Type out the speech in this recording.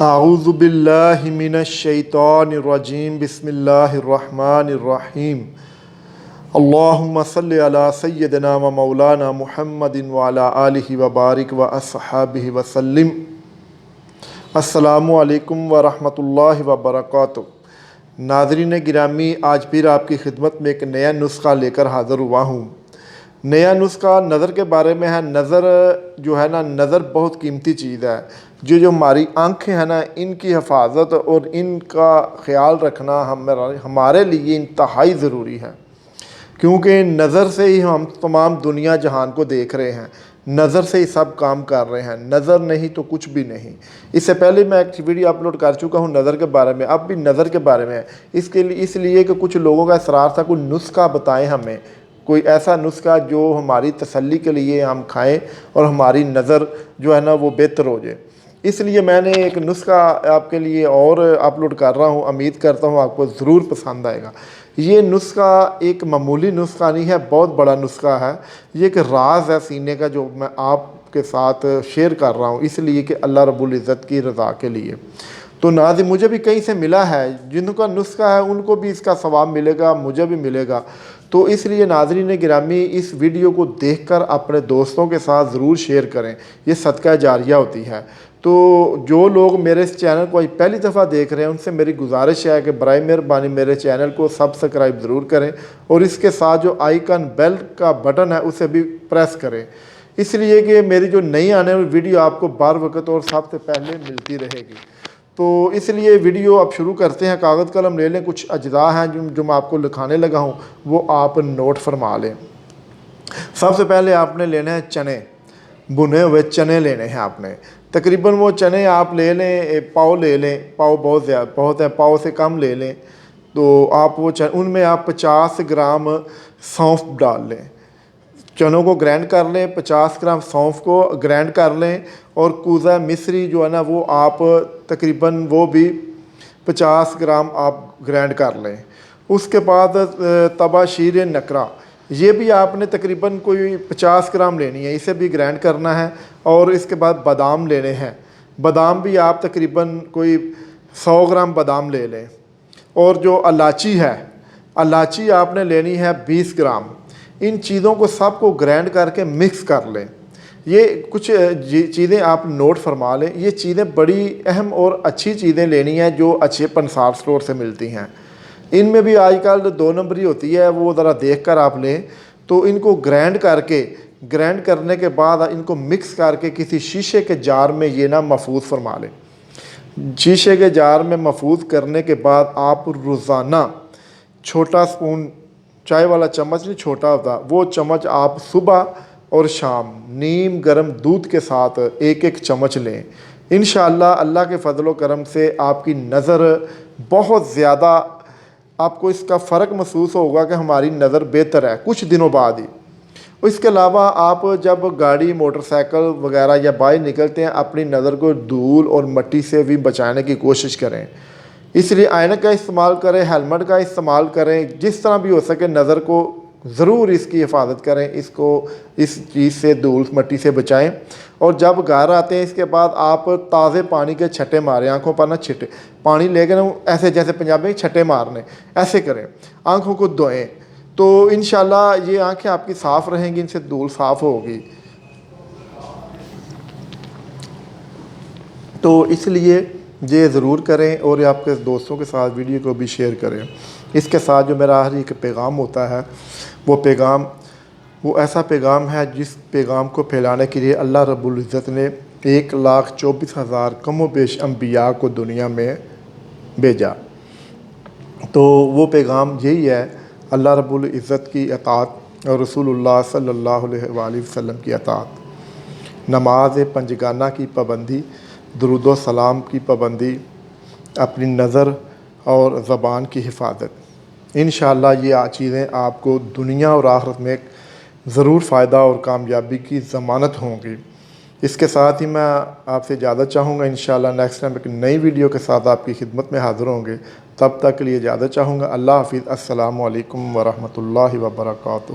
اعوذ باللہ من الشیطان الرجیم بسم اللہ الرحمن الرحیم اللہم صلی علی سیدنا و مولانا محمد وعلی آلہ وبارک و اصحابہ وسلم۔ السلام علیکم ورحمۃ اللہ وبرکاتہ۔ ناظرین گرامی، آج پھر آپ کی خدمت میں ایک نیا نسخہ لے کر حاضر ہوا ہوں۔ نیا نسخہ نظر کے بارے میں ہے۔ نظر جو ہے نا، نظر بہت قیمتی چیز ہے۔ جو ہماری آنکھیں ہیں نا، ان کی حفاظت اور ان کا خیال رکھنا ہمارے لیے انتہائی ضروری ہے، کیونکہ نظر سے ہی ہم تمام دنیا جہان کو دیکھ رہے ہیں، نظر سے ہی سب کام کر رہے ہیں۔ نظر نہیں تو کچھ بھی نہیں۔ اس سے پہلے میں ایک ویڈیو اپلوڈ کر چکا ہوں نظر کے بارے میں، اب بھی نظر کے بارے میں ہے۔ اس لیے کہ کچھ لوگوں کا اصرار تھا کوئی نسخہ بتائیں ہمیں، کوئی ایسا نسخہ جو ہماری تسلی کے لیے ہم کھائیں اور ہماری نظر جو ہے نا وہ بہتر ہو جائے۔ اس لیے میں نے ایک نسخہ آپ کے لیے اور اپلوڈ کر رہا ہوں، امید کرتا ہوں آپ کو ضرور پسند آئے گا۔ یہ نسخہ ایک معمولی نسخہ نہیں ہے، بہت بڑا نسخہ ہے۔ یہ ایک راز ہے سینے کا جو میں آپ کے ساتھ شیئر کر رہا ہوں، اس لیے کہ اللہ رب العزت کی رضا کے لیے۔ تو ناظرین، مجھے بھی کہیں سے ملا ہے، جن کا نسخہ ہے ان کو بھی اس کا ثواب ملے گا، مجھے بھی ملے گا۔ تو اس لیے ناظرین گرامی، اس ویڈیو کو دیکھ کر اپنے دوستوں کے ساتھ ضرور شیئر کریں، یہ صدقہ جاریہ ہوتی ہے۔ تو جو لوگ میرے اس چینل کو پہلی دفعہ دیکھ رہے ہیں، ان سے میری گزارش ہے کہ برائے مہربانی میرے چینل کو سبسکرائب ضرور کریں، اور اس کے ساتھ جو آئیکن بیل کا بٹن ہے اسے بھی پریس کریں، اس لیے کہ میری جو نئی آنے والی ویڈیو آپ کو بار وقت اور سب سے پہلے ملتی رہے گی۔ تو اس لیے ویڈیو اب شروع کرتے ہیں۔ کاغذ قلم لے لیں، کچھ اجزاء ہیں جو میں آپ کو لکھانے لگا ہوں، وہ آپ نوٹ فرما لیں۔ سب سے پہلے آپ نے لینا ہے چنے، بھنے ہوئے چنے لینے ہیں آپ نے۔ تقریباً وہ چنے آپ لے لیں، پاؤ لے لیں، پاؤ بہت ہے، پاؤ سے کم لے لیں۔ تو آپ وہ ان میں آپ 50 گرام سونف ڈال لیں، چنوں کو گرینڈ کر لیں، 50 گرام سونف کو گرینڈ کر لیں، اور کوزہ مصری جو ہے نا وہ آپ تقریباً وہ بھی 50 گرام آپ گرینڈ کر لیں۔ اس کے بعد تبا شیر نکرا، یہ بھی آپ نے تقریباً کوئی 50 گرام لینی ہے، اسے بھی گرینڈ کرنا ہے۔ اور اس کے بعد بادام لینے ہیں، بادام بھی آپ تقریباً کوئی 100 گرام بادام لے لیں۔ اور جو الائچی ہے، الائچی آپ نے لینی ہے 20 گرام۔ ان چیزوں کو سب کو گرینڈ کر کے مکس کر لیں۔ یہ کچھ چیزیں آپ نوٹ فرما لیں، یہ چیزیں بڑی اہم اور اچھی چیزیں لینی ہیں جو اچھے پنسار سٹور سے ملتی ہیں۔ ان میں بھی آج کل 2 نمبری ہوتی ہے، وہ ذرا دیکھ کر آپ لیں۔ تو ان کو گرینڈ کرنے کے بعد ان کو مکس کر کے کسی شیشے کے جار میں یہ نہ محفوظ فرما لیں۔ شیشے کے جار میں محفوظ کرنے کے بعد آپ روزانہ چھوٹا سپون، چائے والا چمچ نہیں چھوٹا ہوتا، وہ چمچ آپ صبح اور شام نیم گرم دودھ کے ساتھ ایک چمچ لیں۔ انشاءاللہ اللہ کے فضل و کرم سے آپ کی نظر بہت زیادہ، آپ کو اس کا فرق محسوس ہوگا کہ ہماری نظر بہتر ہے کچھ دنوں بعد ہی۔ اس کے علاوہ آپ جب گاڑی، موٹر سائیکل وغیرہ یا باہر نکلتے ہیں، اپنی نظر کو دھول اور مٹی سے بھی بچانے کی کوشش کریں۔ اس لیے آئینہ کا استعمال کریں، ہیلمٹ کا استعمال کریں، جس طرح بھی ہو سکے نظر کو ضرور اس کی حفاظت کریں، اس چیز سے دھول مٹی سے بچائیں۔ اور جب گھر آتے ہیں اس کے بعد آپ تازے پانی کے چھٹے ماریں، آنکھوں پر نہ چھٹے پانی لے کے نا ایسے جیسے پنجابی میں چھٹے مارنے، ایسے کریں، آنکھوں کو دھوئیں۔ تو انشاءاللہ یہ آنکھیں آپ کی صاف رہیں گی، ان سے دھول صاف ہوگی۔ تو اس لیے یہ ضرور کریں، اور آپ کے دوستوں کے ساتھ ویڈیو کو بھی شیئر کریں۔ اس کے ساتھ جو میرا آخری ایک پیغام ہوتا ہے، وہ ایسا پیغام ہے جس پیغام کو پھیلانے کے لیے اللہ رب العزت نے 1,24,000 کم و بیش انبیاء کو دنیا میں بھیجا۔ تو وہ پیغام یہی ہے، اللہ رب العزت کی اطاعت اور رسول اللہ صلی اللہ علیہ وآلہ وسلم کی اطاعت، نماز پنجگانہ کی پابندی، درود و سلام کی پابندی، اپنی نظر اور زبان کی حفاظت۔ انشاءاللہ یہ چیزیں آپ کو دنیا اور آخرت میں ضرور فائدہ اور کامیابی کی ضمانت ہوں گی۔ اس کے ساتھ ہی میں آپ سے اجازت چاہوں گا، انشاءاللہ نیکسٹ ٹائم ایک نئی ویڈیو کے ساتھ آپ کی خدمت میں حاضر ہوں گے۔ تب تک کے لیے اجازت چاہوں گا۔ اللہ حافظ۔ السلام علیکم ورحمۃ اللہ وبرکاتہ۔